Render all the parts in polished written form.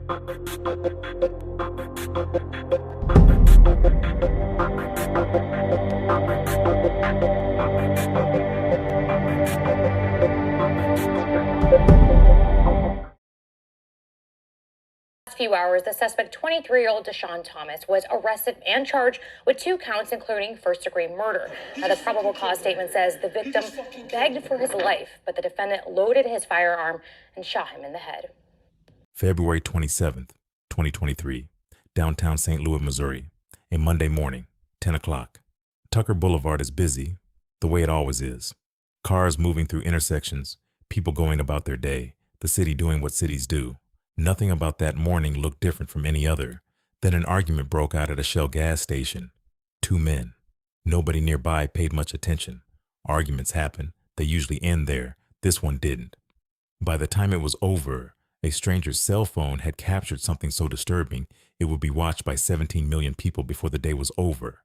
Few hours, the suspect, 23-year-old Deshaun Thomas, was arrested and charged with 2 counts, including first-degree murder. Now, the probable cause statement says the victim begged for his life, but the defendant loaded his firearm and shot him in the head. February 27th, 2023, downtown St. Louis, Missouri, a Monday morning, 10 o'clock. Tucker Boulevard is busy, the way it always is. Cars moving through intersections, people going about their day, the city doing what cities do. Nothing about that morning looked different from any other. Then an argument broke out at a Shell gas station. 2 men. Nobody nearby paid much attention. Arguments happen. They usually end there. This one didn't. By the time it was over, a stranger's cell phone had captured something so disturbing it would be watched by 17 million people before the day was over.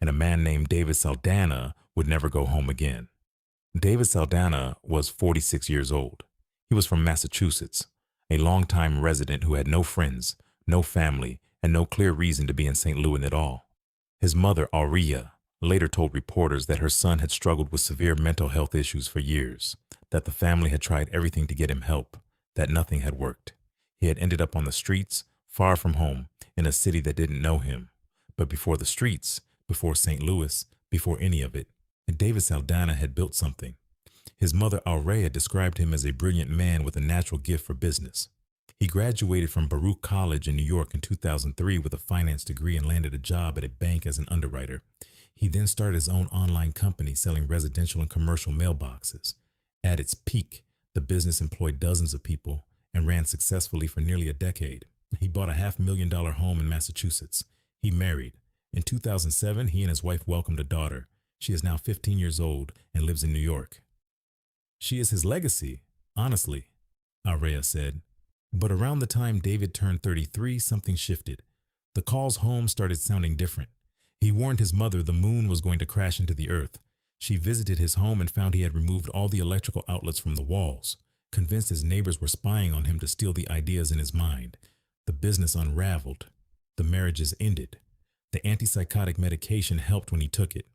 And a man named David Saldana would never go home again. David Saldana was 46 years old. He was from Massachusetts, a longtime resident who had no friends, no family, and no clear reason to be in St. Louis at all. His mother, Aurea, later told reporters that her son had struggled with severe mental health issues for years, that the family had tried everything to get him help, that nothing had worked. He had ended up on the streets, far from home, in a city that didn't know him. But before the streets, before St. Louis, before any of it, David Saldana had built something. His mother, Aurea, described him as a brilliant man with a natural gift for business. He graduated from Baruch College in New York in 2003 with a finance degree and landed a job at a bank as an underwriter. He then started his own online company selling residential and commercial mailboxes. At its peak, the business employed dozens of people and ran successfully for nearly a decade. He bought a $500,000 home in Massachusetts. He married. In 2007, he and his wife welcomed a daughter. She is now 15 years old and lives in New York. She is his legacy, honestly, Aurea said. But around the time David turned 33, something shifted. The calls home started sounding different. He warned his mother the moon was going to crash into the earth. She visited his home and found he had removed all the electrical outlets from the walls, convinced his neighbors were spying on him to steal the ideas in his mind. The business unraveled. The marriages ended. The antipsychotic medication helped when he took it.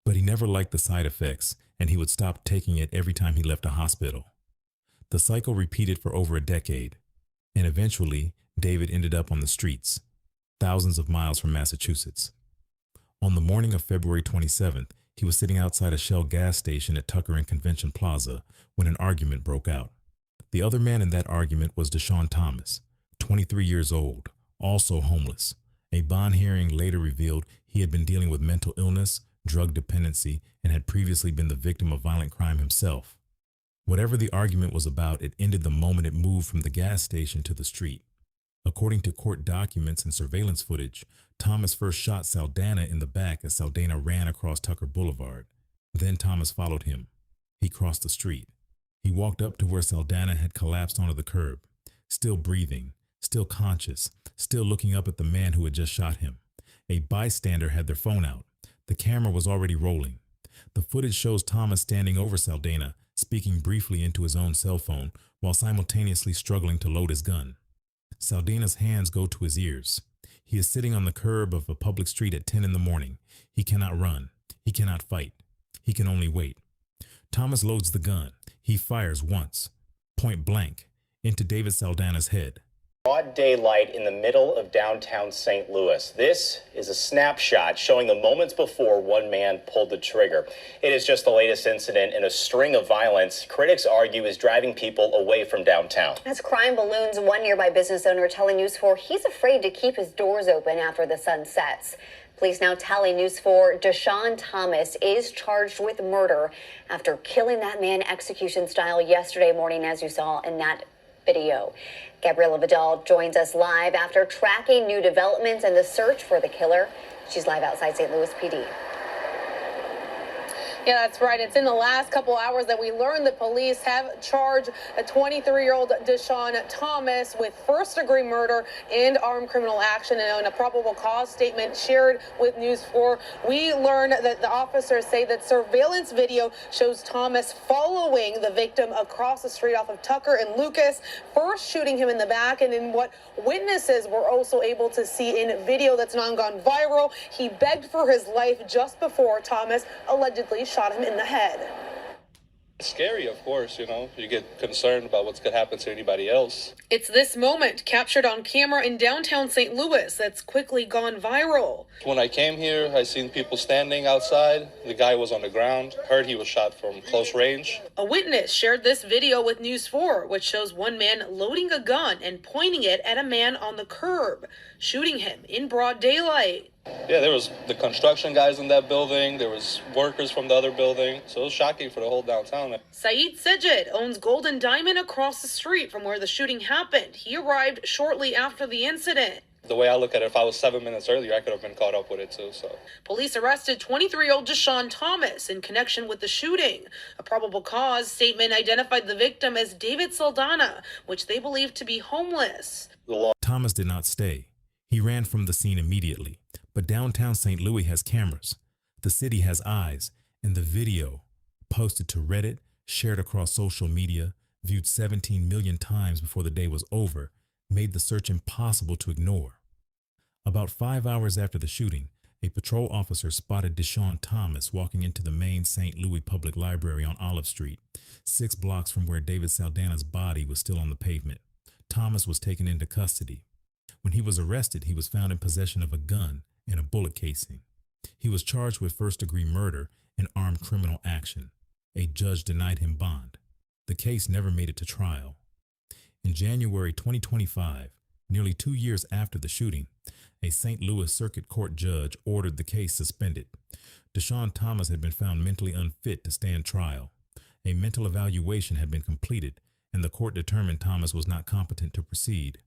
But he never liked the side effects, and he would stop taking it every time he left a hospital. The cycle repeated for over a decade, and eventually, David ended up on the streets, thousands of miles from Massachusetts. On the morning of February 27th, he was sitting outside a Shell gas station at Tucker and Convention Plaza when an argument broke out. The other man in that argument was Deshaun Thomas, 23 years old, also homeless. A bond hearing later revealed he had been dealing with mental illness, drug dependency, and had previously been the victim of violent crime himself. Whatever the argument was about, it ended the moment it moved from the gas station to the street. According to court documents and surveillance footage, Thomas first shot Saldana in the back as Saldana ran across Tucker Boulevard. Then Thomas followed him. He crossed the street. He walked up to where Saldana had collapsed onto the curb, still breathing, still conscious, still looking up at the man who had just shot him. A bystander had their phone out. The camera was already rolling. The footage shows Thomas standing over Saldana, speaking briefly into his own cell phone while simultaneously struggling to load his gun. Saldana's hands go to his ears. He is sitting on the curb of a public street at 10 in the morning. He cannot run. He cannot fight. He can only wait. Thomas loads the gun. He fires once, point blank, into David Saldana's head. Broad daylight in the middle of downtown St. Louis. This is a snapshot showing the moments before one man pulled the trigger. It is just the latest incident in a string of violence critics argue is driving people away from downtown. As crime balloons, one nearby business owner telling News 4 he's afraid to keep his doors open after the sun sets. Police now telling News 4 Deshaun Thomas is charged with murder after killing that man execution style yesterday morning, as you saw in that video. Gabriela Vidal joins us live after tracking new developments in the search for the killer. She's live outside St. Louis PD. Yeah, that's right. It's in the last couple hours that we learned that police have charged a 23-year-old Deshaun Thomas with first-degree murder and armed criminal action. And in a probable cause statement shared with News 4, we learned that the officers say that surveillance video shows Thomas following the victim across the street off of Tucker and Lucas, first shooting him in the back, and in what witnesses were also able to see in video that's now gone viral, he begged for his life just before Thomas allegedly shot him in the head. It's scary, of course, you get concerned about what's going to happen to anybody else. It's this moment captured on camera in downtown St. Louis that's quickly gone viral. When I came here, I seen people standing outside. The guy was on the ground. Heard he was shot from close range. A witness shared this video with News 4, which shows one man loading a gun and pointing it at a man on the curb, shooting him in broad daylight. Yeah, there was the construction guys in that building. There was workers from the other building. So it was shocking for the whole downtown. Saeed Sejed owns Gold and Diamond across the street from where the shooting happened. He arrived shortly after the incident. The way I look at it, if I was 7 minutes earlier, I could have been caught up with it too. So police arrested 23-year-old Deshaun Thomas in connection with the shooting. A probable cause statement identified the victim as David Saldana, which they believe to be homeless. Thomas did not stay. He ran from the scene immediately. But downtown St. Louis has cameras. The city has eyes. And the video, posted to Reddit, shared across social media, viewed 17 million times before the day was over, made the search impossible to ignore. About 5 hours after the shooting, a patrol officer spotted Deshaun Thomas walking into the main St. Louis Public Library on Olive Street, 6 blocks from where David Saldana's body was still on the pavement. Thomas was taken into custody. When he was arrested, he was found in possession of a gun and a bullet casing. He was charged with first-degree murder and armed criminal action. A judge denied him bond. The case never made it to trial. In January 2025, nearly 2 years after the shooting, a St. Louis Circuit Court judge ordered the case suspended. Deshaun Thomas had been found mentally unfit to stand trial. A mental evaluation had been completed, and the court determined Thomas was not competent to proceed.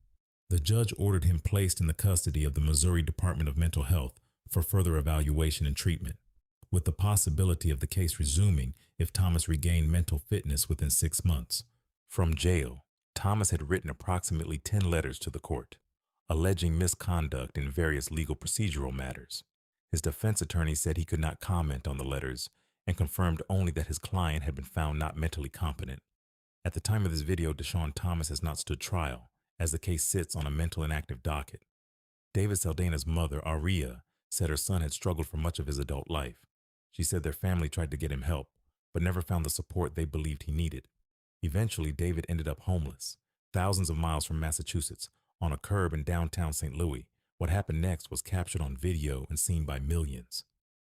The judge ordered him placed in the custody of the Missouri Department of Mental Health for further evaluation and treatment, with the possibility of the case resuming if Thomas regained mental fitness within 6 months. From jail, Thomas had written approximately 10 letters to the court, alleging misconduct in various legal procedural matters. His defense attorney said he could not comment on the letters and confirmed only that his client had been found not mentally competent. At the time of this video, Deshaun Thomas has not stood trial, as the case sits on a mental inactive docket. David Saldana's mother, Aria, said her son had struggled for much of his adult life. She said their family tried to get him help, but never found the support they believed he needed. Eventually, David ended up homeless, thousands of miles from Massachusetts, on a curb in downtown St. Louis. What happened next was captured on video and seen by millions.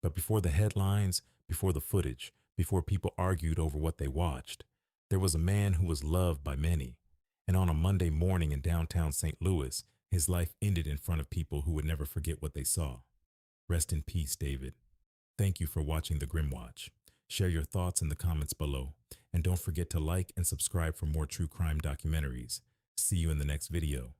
But before the headlines, before the footage, before people argued over what they watched, there was a man who was loved by many. And on a Monday morning in downtown St. Louis, his life ended in front of people who would never forget what they saw. Rest in peace, David. Thank you for watching The Grim Watch. Share your thoughts in the comments below. And don't forget to like and subscribe for more true crime documentaries. See you in the next video.